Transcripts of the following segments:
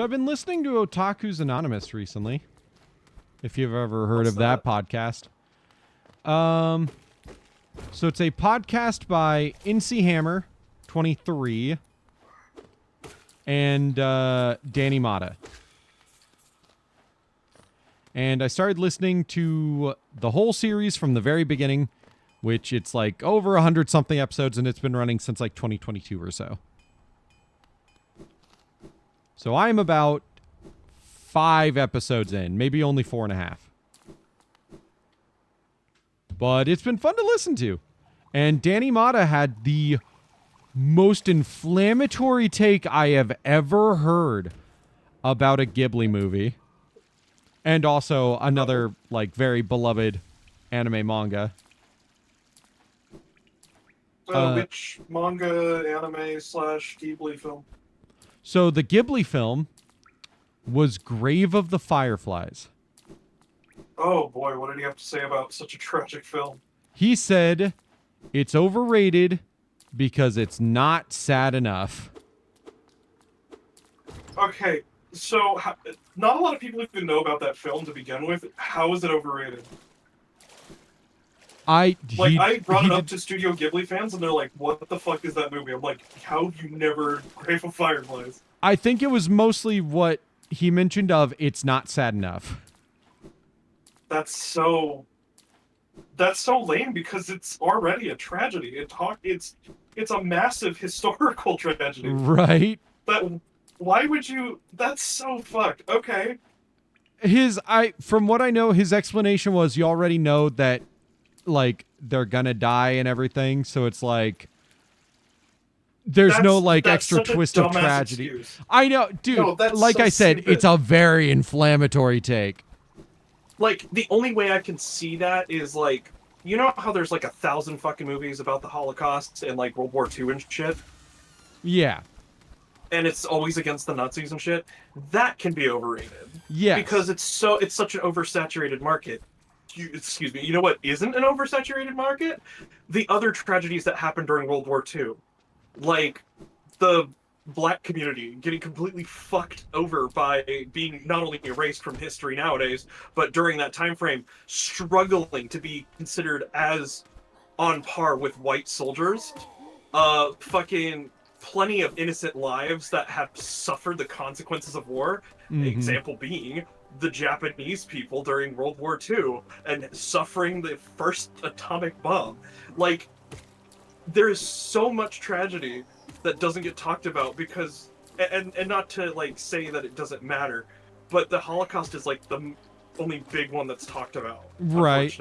So I've been listening to Otaku's Anonymous recently. If you've ever heard of that podcast. So it's a podcast by NC Hammer 23 and Danny Mata. And I started listening to the whole series from the very beginning, which it's like over 100-something episodes, and it's been running since like 2022 or so. So I'm about 5 episodes in, maybe only 4.5. But it's been fun to listen to. And Danny Mata had the most inflammatory take I have ever heard about a Ghibli movie. And also another, like, very beloved anime manga. Which manga, anime, / Ghibli film? So the Ghibli film was Grave of the Fireflies. Oh boy, what did he have to say about such a tragic film? He said it's overrated because it's not sad enough. Okay, so not a lot of people even know about that film to begin with. How is it overrated? I brought it up to Studio Ghibli fans, and they're like, "What the fuck is that movie?" I'm like, "How have you never Grave of Fireflies?" I think it was mostly what he mentioned of it's not sad enough. That's so lame because it's already a tragedy. It's a massive historical tragedy. Right? Why would you? That's so fucked. Okay. From what I know, his explanation was you already know that, like, they're gonna die and everything, so it's like there's no like extra twist of tragedy. Excuse. I know, dude. No, like so I said, stupid. It's a very inflammatory take. Like, the only way I can see that is, like, you know how there's like 1,000 fucking movies about the Holocaust and like World War II and shit? Yeah. And it's always against the Nazis and shit? That can be overrated. Yeah. Because it's such an oversaturated market. Excuse me, you know what isn't an oversaturated market? The other tragedies that happened during World War II. Like, the black community getting completely fucked over by being not only erased from history nowadays, but during that time frame, struggling to be considered as on par with white soldiers. Fucking plenty of innocent lives that have suffered the consequences of war. Example being the Japanese people during World War II and suffering the first atomic bomb. Like, there is so much tragedy that doesn't get talked about because, and not to like say that it doesn't matter, but the Holocaust is like the only big one that's talked about. Right.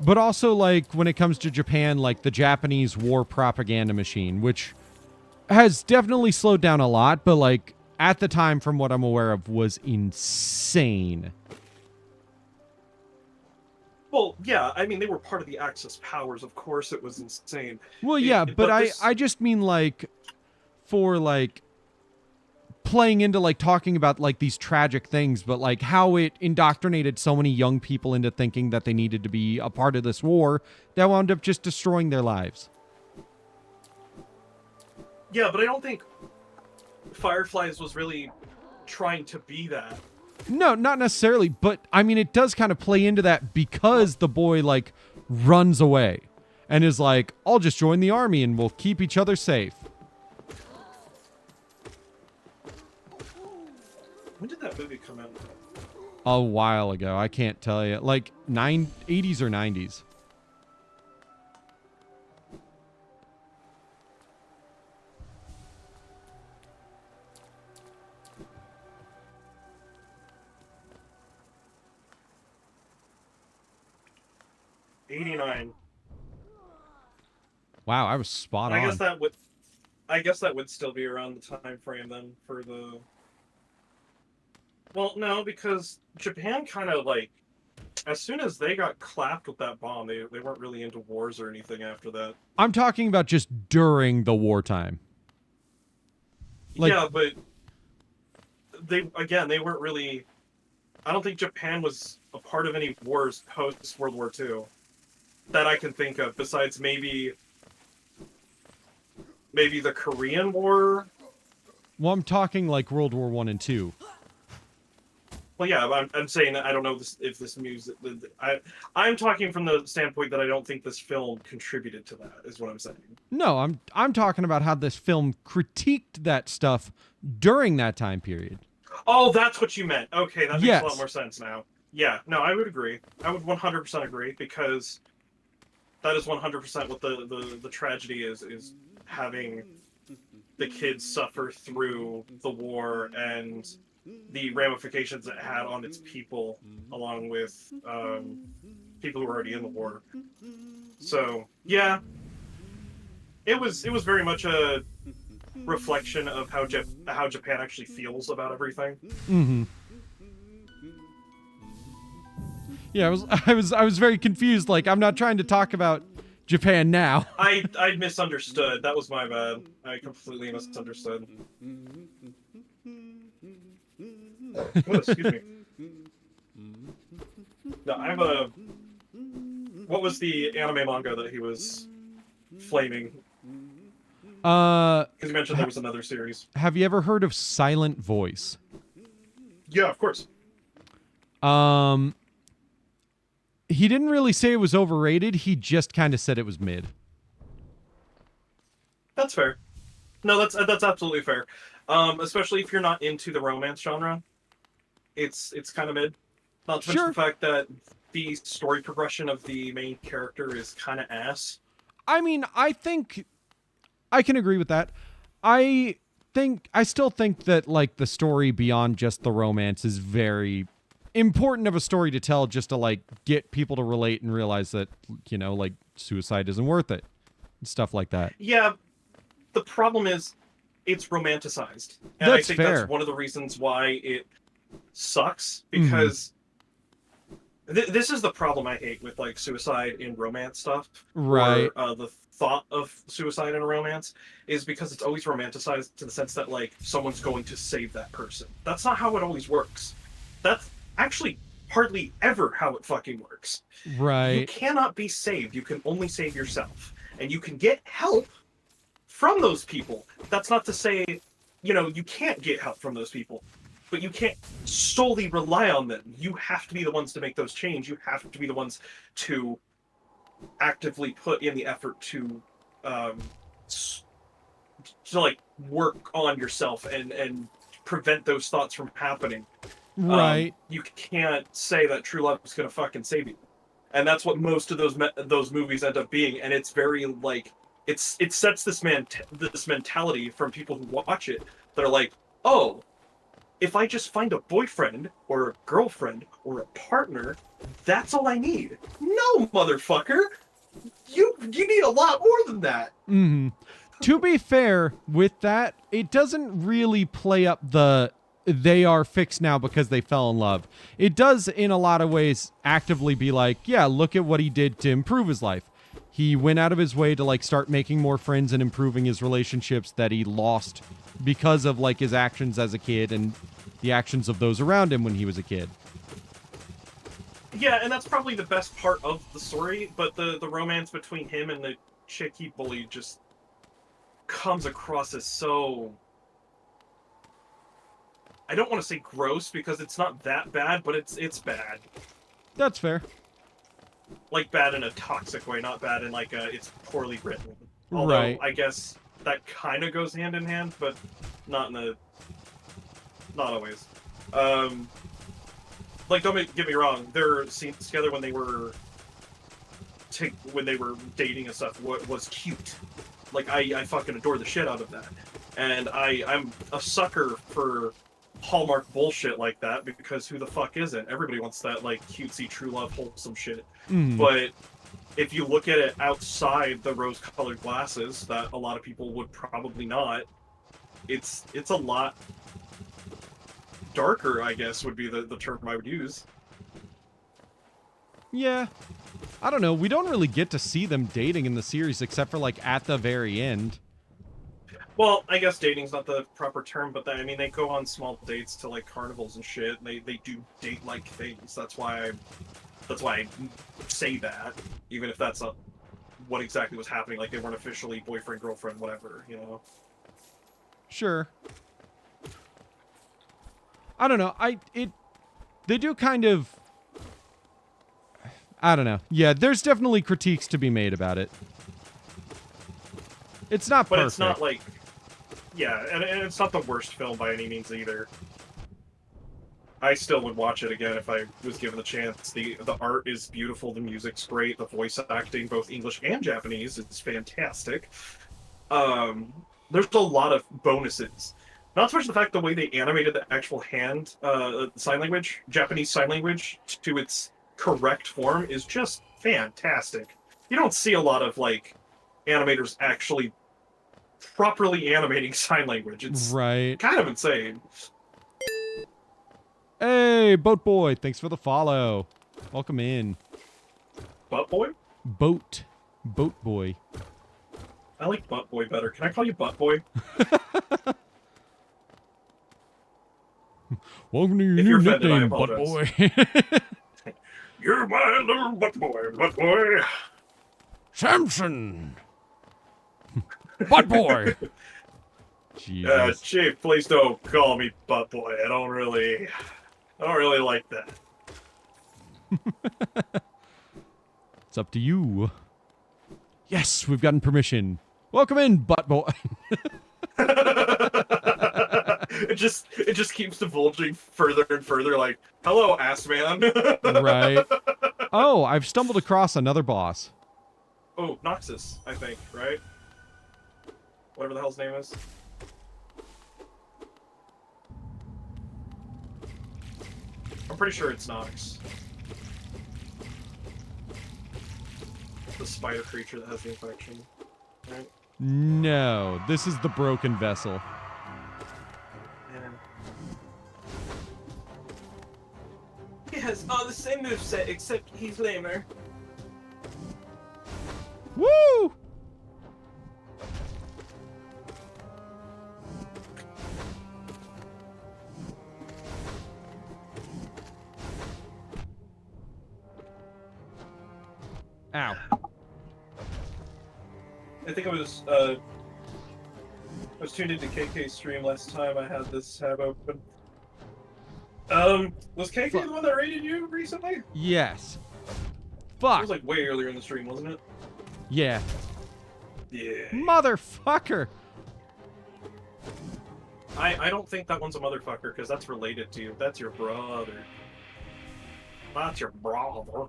But also, like, when it comes to Japan, like the Japanese war propaganda machine, which has definitely slowed down a lot, but like at the time, from what I'm aware of, was insane. Well, yeah, I mean, they were part of the Axis powers. Of course it was insane. Well, yeah, but I just mean, like, for, like, playing into, like, talking about, like, these tragic things, but, like, how it indoctrinated so many young people into thinking that they needed to be a part of this war that wound up just destroying their lives. Yeah, but I don't think Fireflies was really trying to be that. No, not necessarily, but I mean, it does kind of play into that because the boy, like, runs away and is like, I'll just join the army and we'll keep each other safe. When did that movie come out? A while ago. I can't tell you. Like, 80s or 90s. '89. Wow, I was spot on. I guess that would still be around the time frame then for the. Well, no, because Japan kind of like, as soon as they got clapped with that bomb, they weren't really into wars or anything after that. I'm talking about just during the wartime. Like, yeah, but they weren't really. I don't think Japan was a part of any wars post World War II that I can think of, besides maybe the Korean War. Well, I'm talking like World War I and II. Well, yeah, I'm saying that I don't know if this music. I'm talking from the standpoint that I don't think this film contributed to that. Is what I'm saying. No, I'm talking about how this film critiqued that stuff during that time period. Oh, that's what you meant. Okay, that makes a lot Yes. more sense now. Yeah, no, I would agree. I would 100% agree because that is 100% what the tragedy is having the kids suffer through the war and the ramifications it had on its people, along with people who were already in the war. So yeah, it was very much a reflection of how Japan actually feels about everything. Mm-hmm. Yeah, I was very confused. Like, I'm not trying to talk about Japan now. I misunderstood. That was my bad. I completely misunderstood. Oh, excuse me. No, I'm a. What was the anime manga that he was flaming? Uh, Because you mentioned there was another series. have you ever heard of Silent Voice? Yeah, of course. Um, he didn't really say it was overrated. He just kind of said it was mid. That's fair. No, that's absolutely fair. Especially if you're not into the romance genre, it's kind of mid. Not to mention Sure. the fact that the story progression of the main character is kind of ass. I mean, I think I can agree with that. I still think that like the story beyond just the romance is very important of a story to tell, just to like get people to relate and realize that, like suicide isn't worth it and stuff like that. Yeah, the problem is it's romanticized, and I That's think fair. that's one of the reasons why it sucks Mm-hmm. because this is the problem I hate with like suicide in romance stuff, Right. or the thought of suicide in a romance is because it's always romanticized to the sense that like someone's going to save that person. That's not how it always works. That's actually hardly ever how it fucking works. You Right. cannot be saved. You can only save yourself, and you can get help from those people. That's not to say, you can't get help from those people, but you can't solely rely on them. You have to be the ones to make those change. You have to be the ones to actively put in the effort to um, like work on yourself and prevent those thoughts from happening. Right. You can't say that true love is going to fucking save you, and that's what most of those movies end up being. And it's very like it sets this mentality from people who watch it that are like, oh, if I just find a boyfriend or a girlfriend or a partner, that's all I need. No, motherfucker, you need a lot more than that. Mm-hmm. To be fair, with that, it doesn't really play up the they are fixed now because they fell in love. It does, in a lot of ways, actively be like, yeah, look at what he did to improve his life. He went out of his way to like start making more friends and improving his relationships that he lost because of like his actions as a kid and the actions of those around him when he was a kid. Yeah, and that's probably the best part of the story, but the romance between him and the chick he bullied just comes across as so, I don't want to say gross because it's not that bad, but it's bad. That's fair. Like bad in a toxic way, not bad in like it's poorly written. Although Right. I guess that kind of goes hand in hand, but not not always. Like don't get me wrong, their scenes together when they were dating and stuff was cute. Like I fucking adore the shit out of that, and I'm a sucker for Hallmark bullshit like that because who the fuck isn't? Everybody wants that like cutesy true love wholesome shit. Mm. But if you look at it outside the rose-colored glasses that a lot of people would probably not, it's a lot darker, I guess would be the term I would use. Yeah. I don't know. We don't really get to see them dating in the series except for like at the very end. Well, I guess dating's not the proper term, but I mean they go on small dates to like carnivals and shit. And they do date like things. That's why I say that, even if that's not what exactly was happening. Like they weren't officially boyfriend, girlfriend, whatever. Sure. I don't know. They do kind of... I don't know. Yeah, there's definitely critiques to be made about it. It's not But perfect. it's not like... Yeah, and it's not the worst film by any means either. I still would watch it again if I was given the chance. The art is beautiful, the music's great, the voice acting, both English and Japanese, is fantastic. There's a lot of bonuses. Not so much the fact the way they animated the actual hand sign language, Japanese sign language, to its correct form is just fantastic. You don't see a lot of, like, animators actually properly animating sign language. It's right. kind of insane. Hey, Boat Boy, thanks for the follow. Welcome in. Butt Boy? Boat Boy. I like Butt Boy better. Can I call you Butt Boy? Welcome to your If new you're offended, I nickname, Butt apologize. Boy. You're my little Butt Boy. Samson. Butt Boy. Jesus. Chief, please don't call me Butt Boy. I don't really like that. It's up to you. Yes, we've gotten permission. Welcome in, Butt Boy. It just keeps divulging further and further. Like, hello, ass man. Right. Oh, I've stumbled across another boss. Oh, Noxus, I think, right? Whatever the hell his name is. I'm pretty sure it's Nox. The spider creature that has the infection. Right? No, this is the broken vessel. He has the same moveset, except he's lamer. Woo! Ow. I think I was tuned into KK's stream last time. I had this tab open. Was KK the one that raided you recently? Yes. It Fuck. was like way earlier in the stream, wasn't it? Yeah. Yeah. Motherfucker. I don't think that one's a motherfucker because that's related to you. That's your brother. That's your brother.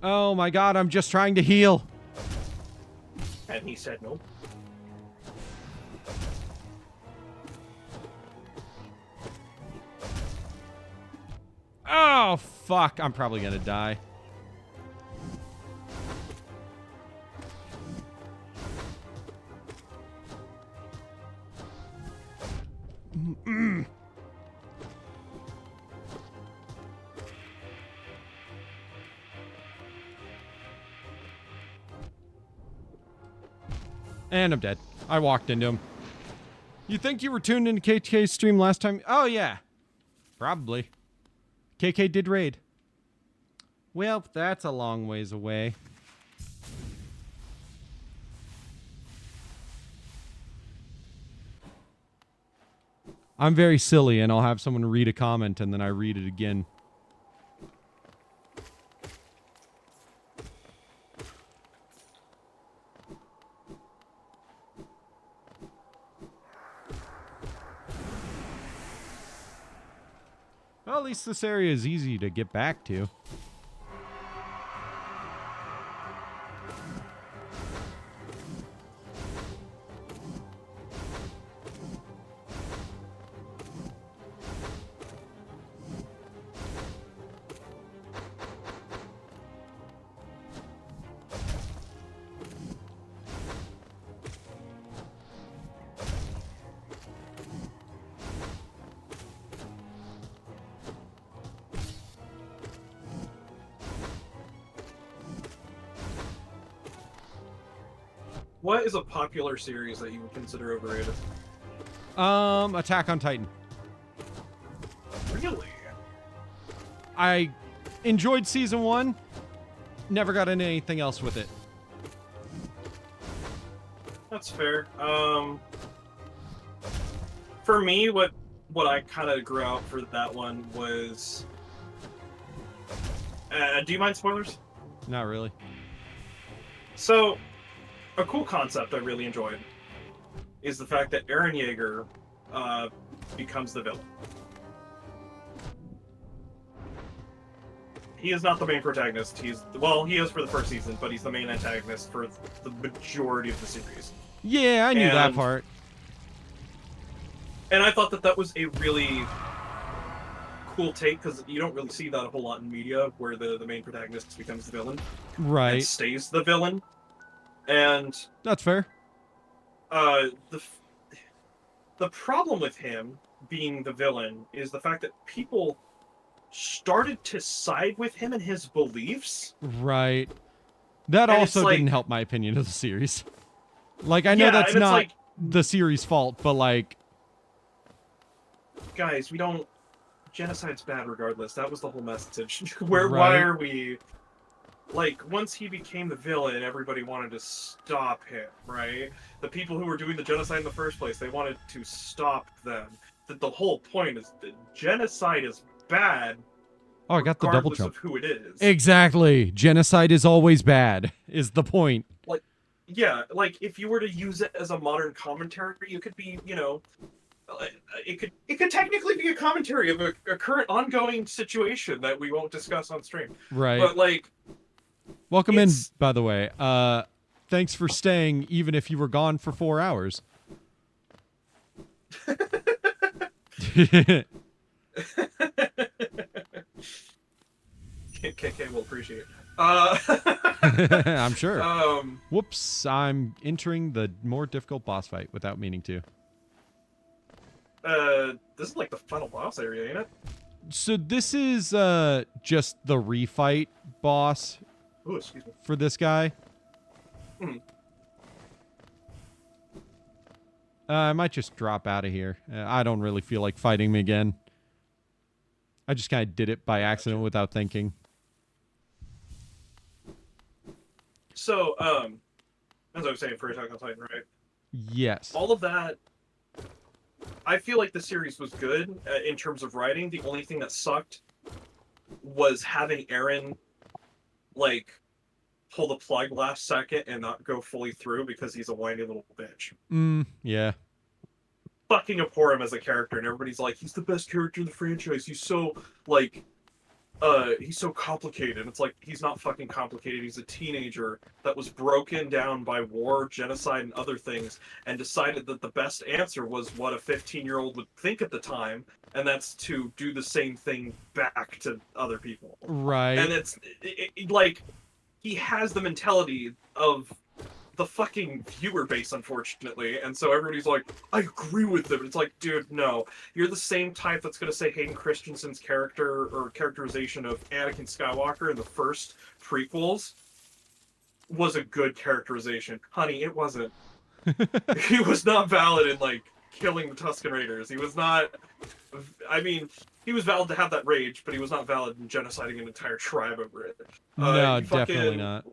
Oh my god, I'm just trying to heal. And he said no. Oh, fuck. I'm probably gonna die. And I'm dead. I walked into him. You think you were tuned into KK's stream last time? Oh, yeah. Probably. KK did raid. Well, that's a long ways away. I'm very silly, and I'll have someone read a comment, and then I read it again. Well, at least this area is easy to get back to. What is a popular series that you would consider overrated? Attack on Titan. Really? I enjoyed season 1. Never got into anything else with it. That's fair. For me, what what I kind of grew out for that one was. Do you mind spoilers? Not really. So, a cool concept I really enjoyed is the fact that Eren Yeager becomes the villain. He is not the main protagonist. He is for the first season, but he's the main antagonist for the majority of the series. Yeah, I knew that part. And I thought that was a really cool take, because you don't really see that a whole lot in media, where the main protagonist becomes the villain. Right. And stays the villain. And that's fair. The problem with him being the villain is the fact that people started to side with him and his beliefs. Right. That and also didn't help my opinion of the series. Like, I know that's not like, the series' fault, but like... Guys, we don't... Genocide's bad regardless. That was the whole message. Why are we... Like, once he became the villain, everybody wanted to stop him, right? The people who were doing the genocide in the first place, they wanted to stop them. The whole point is that genocide is bad. Oh, I got the double jump. Of who it is. Exactly. Genocide is always bad, is the point. Like, yeah, like, if you were to use it as a modern commentary, you could be, you know... It could technically be a commentary of a current ongoing situation that we won't discuss on stream. Right. But, like... Welcome in, by the way. Thanks for staying, even if you were gone for 4 hours. KK will appreciate it. I'm sure. Whoops, I'm entering the more difficult boss fight without meaning to. This is like the final boss area, ain't it? So this is just the refight boss. Ooh, excuse me. For this guy. I might just drop out of here. I don't really feel like fighting him again. I just kind of did it by accident without thinking. So, as I was saying for Attack on Titan, right? Yes. All of that, I feel like the series was good in terms of writing. The only thing that sucked was having Eren, like, pull the plug last second and not go fully through because he's a whiny little bitch. Yeah. Fucking abhor him as a character, and everybody's like, he's the best character in the franchise. He's so, like, he's so complicated. It's like, he's not fucking complicated. He's a teenager that was broken down by war, genocide, and other things, and decided that the best answer was what a 15-year-old would think at the time, and that's to do the same thing back to other people. Right. And it's, like, he has the mentality of the fucking viewer base, unfortunately, and so everybody's like, I agree with him. It's like, dude, no. You're the same type that's going to say Hayden Christensen's character or characterization of Anakin Skywalker in the first prequels was a good characterization. Honey, it wasn't. He was not valid in, like, killing the Tusken Raiders. He was not... I mean, he was valid to have that rage, but he was not valid in genociding an entire tribe over it. No, definitely not.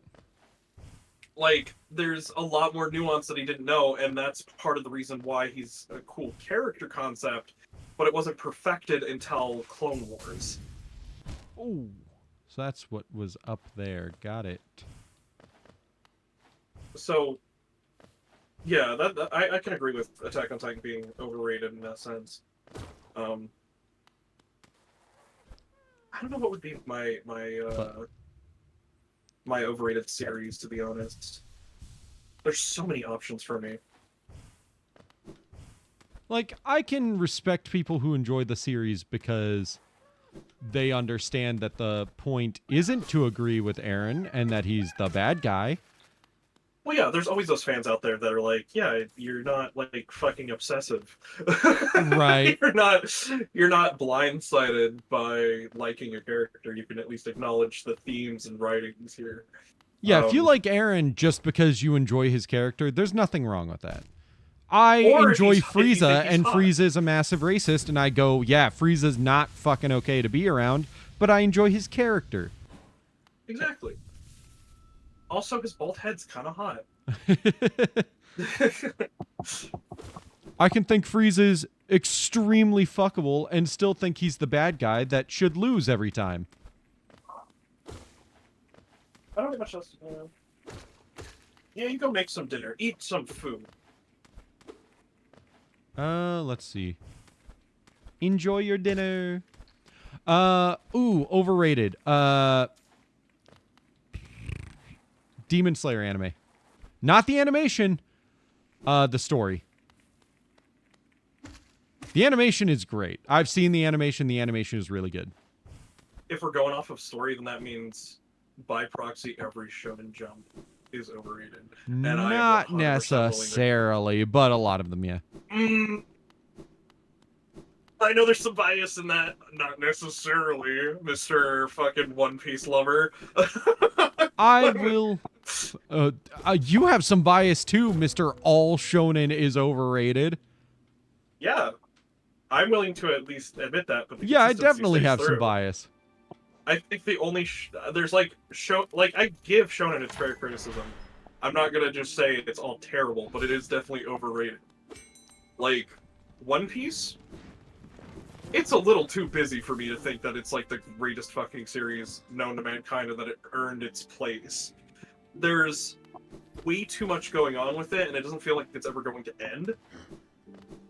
Like, there's a lot more nuance that he didn't know, and that's part of the reason why he's a cool character concept, but it wasn't perfected until Clone Wars. Oh, so that's what was up there. Got it. So, yeah, I can agree with Attack on Titan being overrated in that sense. I don't know what would be my overrated series, to be honest. There's so many options for me. Like, I can respect people who enjoy the series because they understand that the point isn't to agree with Eren and that he's the bad guy. Well, yeah, there's always those fans out there that are like, yeah, you're not, like, fucking obsessive. Right. You're not blindsided by liking a character. You can at least acknowledge the themes and writings here. Yeah, if you like Eren just because you enjoy his character, there's nothing wrong with that. I enjoy Frieza, and Frieza is a massive racist, and I go, yeah, Frieza's not fucking okay to be around, but I enjoy his character. Exactly. Also, his bald head's kind of hot. I can think Frieza's extremely fuckable and still think he's the bad guy that should lose every time. I don't have much else to do. Yeah, you go make some dinner. Eat some food. Let's see. Enjoy your dinner. Overrated. Demon Slayer anime. Not the animation, the story. The animation is great. I've seen the animation. The animation is really good. If we're going off of story, then that means by proxy every Shonen Jump is overrated. And Not I am 100% willing necessarily, but a lot of them, yeah. to... I know there's some bias in that. Not necessarily, Mr. fucking One Piece lover. I will... you have some bias too, Mr. All Shonen is overrated. Yeah. I'm willing to at least admit that. But Yeah, I consistency definitely stays have some through. bias. I think the only there's like I give Shonen its fair criticism. I'm not gonna just say it's all terrible, but it is definitely overrated. Like One Piece, it's a little too busy for me to think that it's like the greatest fucking series known to mankind and that it earned its place. There's way too much going on with it, and it doesn't feel like it's ever going to end.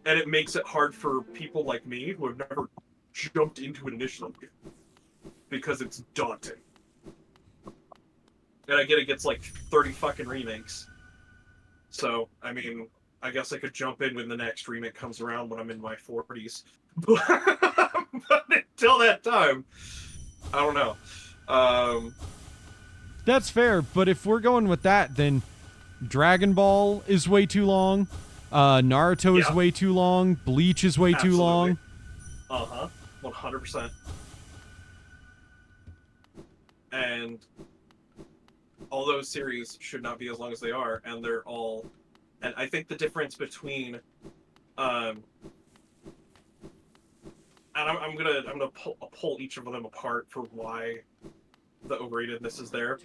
And it makes it hard for people like me who have never jumped into it initially. Because it's daunting. And I get it gets like 30 fucking remakes. So, I mean, I guess I could jump in when the next remake comes around when I'm in my 40s. But until that time, I don't know. That's fair, but if we're going with that, then Dragon Ball is way too long. Naruto is Yeah. way too long. Bleach is way too long. Uh-huh. 100%. And all those series should not be as long as they are, and they're all... And I think the difference between... and I'm gonna pull each of them apart for why the overratedness is there.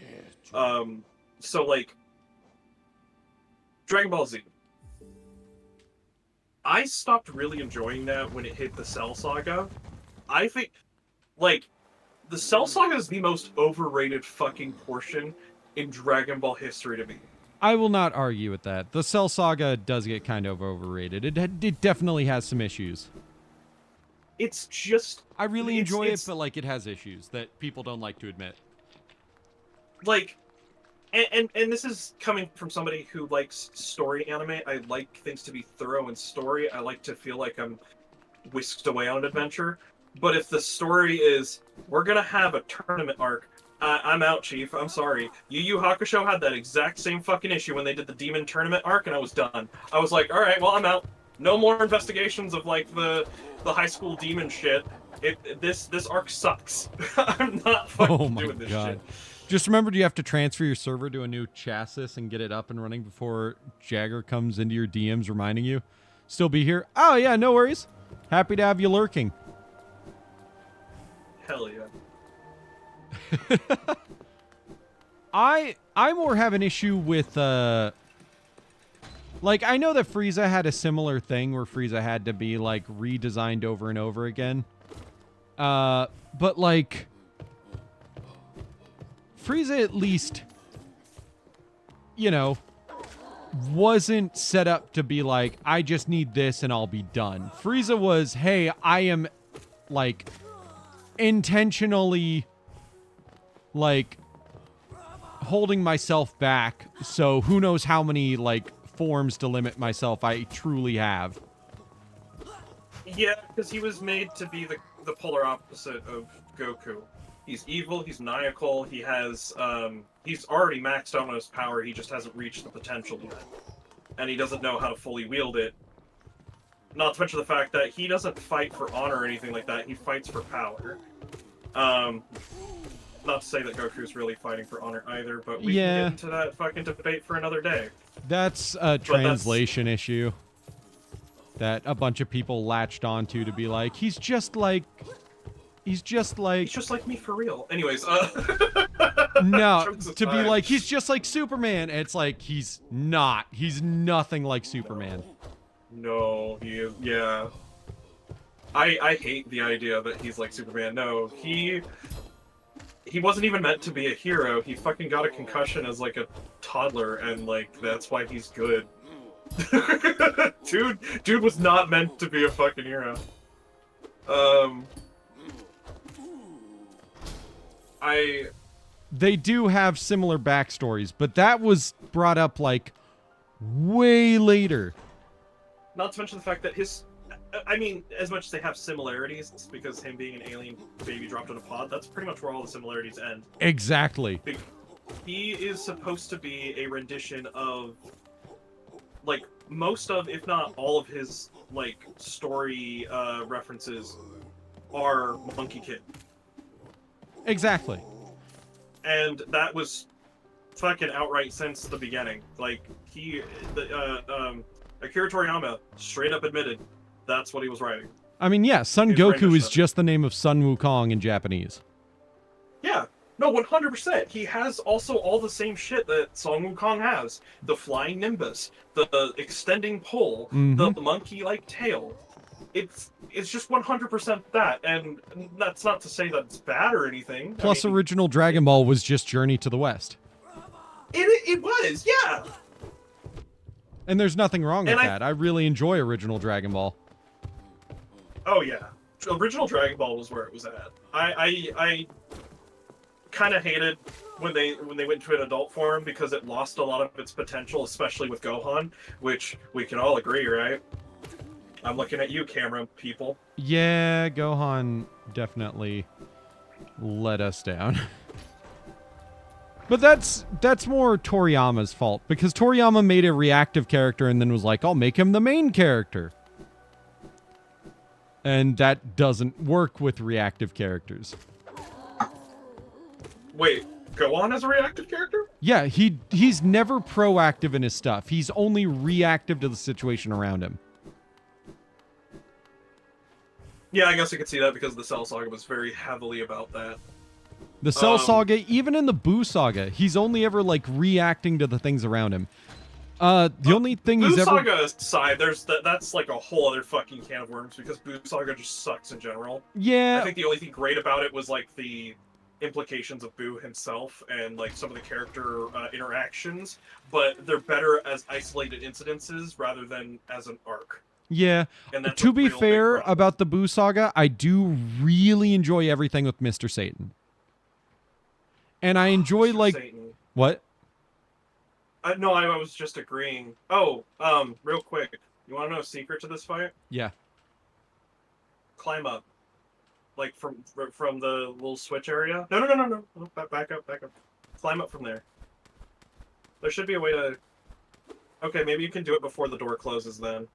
So, like... Dragon Ball Z. I stopped really enjoying that when it hit the Cell Saga. I think... Like... The Cell Saga is the most overrated fucking portion in Dragon Ball history to me. I will not argue with that. The Cell Saga does get kind of overrated. It definitely has some issues. It's just... I really it's- enjoy it's- it, but like it has issues that people don't like to admit. Like... And this is coming from somebody who likes story anime. I like things to be thorough in story. I like to feel like I'm whisked away on an adventure. But if the story is, we're gonna have a tournament arc, I'm out, Chief. I'm sorry. Yu Yu Hakusho had that exact same fucking issue when they did the demon tournament arc, and I was done. I was like, all right, well, I'm out. No more investigations of like the high school demon shit. This arc sucks. I'm not fucking Oh my doing this god. shit. Just remember, you have to transfer your server to a new chassis and get it up and running before Jagger comes into your DMs reminding you. Still be here? Oh yeah, no worries. Happy to have you lurking. Hell yeah. I more have an issue with like I know that Frieza had a similar thing where Frieza had to be like redesigned over and over again. But like Frieza at least, you know, wasn't set up to be like, I just need this and I'll be done. Frieza was, hey, I am like intentionally like holding myself back, so who knows how many like forms to limit myself I truly have. Yeah, because he was made to be the polar opposite of Goku. He's evil, he's maniacal, he has, he's already maxed out on his power, he just hasn't reached the potential yet. And he doesn't know how to fully wield it. Not to mention the fact that he doesn't fight for honor or anything like that, he fights for power. Not to say that Goku's really fighting for honor either, but we Yeah. can get into that fucking debate for another day. That's a translation issue that a bunch of people latched onto to be like, he's just like He's just like me for real. Anyways, no, jokes to be aside. like, he's just like Superman. It's like, he's not. He's nothing like Superman. No, he is. Yeah. I hate the idea that he's like Superman. No, he wasn't even meant to be a hero. He fucking got a concussion as like a toddler, and like that's why he's good. Dude was not meant to be a fucking hero. They do have similar backstories, but that was brought up like way later. Not to mention the fact that I mean, as much as they have similarities, it's because him being an alien baby dropped in a pod, that's pretty much where all the similarities end. Exactly. He is supposed to be a rendition of, like, most of, if not all of his, like, story references are Monkey Kid. Exactly. And that was fucking outright since the beginning. Like, Akira Toriyama straight up admitted that's what he was writing. I mean, yeah, Son His Goku rendition is of it. just the name of Sun Wukong in Japanese. Yeah, no, 100%. He has also all the same shit that Song Wukong has. The flying nimbus, the extending pole, the monkey-like tail. It's just 100% that, and that's not to say that it's bad or anything. Plus, I mean, original Dragon Ball was just Journey to the West. it was, yeah. And there's nothing wrong with And that. I really enjoy original Dragon Ball. Oh yeah, original Dragon Ball was where it was at. I kind of hated when they went to an adult form because it lost a lot of its potential, especially with Gohan, which we can all agree, right? I'm looking at you, camera people. Yeah, Gohan definitely let us down. But that's more Toriyama's fault, because Toriyama made a reactive character and then was like, I'll make him the main character. And that doesn't work with reactive characters. Wait, Gohan as a reactive character? Yeah, he's never proactive in his stuff. He's only reactive to the situation around him. Yeah, I guess I could see that because the Cell Saga was very heavily about that. The Cell Saga, even in the Boo Saga, he's only ever like reacting to the things around him. The only thing Boo he's ever... Saga aside, that's like a whole other fucking can of worms because Boo Saga just sucks in general. Yeah. I think the only thing great about it was like the implications of Boo himself and like some of the character interactions, but they're better as isolated incidences rather than as an arc. Yeah. And that's To a be real big fair problem. about the Boo Saga, I do really enjoy everything with Mr. Satan. And I enjoy Mr. like... Satan. What? No, I was just agreeing. Oh, real quick, you want to know a secret to this fight? Yeah. Climb up, like from the little switch area. No, back up. Climb up from there. There should be a way to. Okay, maybe you can do it before the door closes then.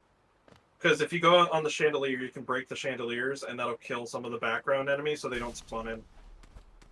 Because if you go on the chandelier, you can break the chandeliers, and that'll kill some of the background enemies so they don't spawn in.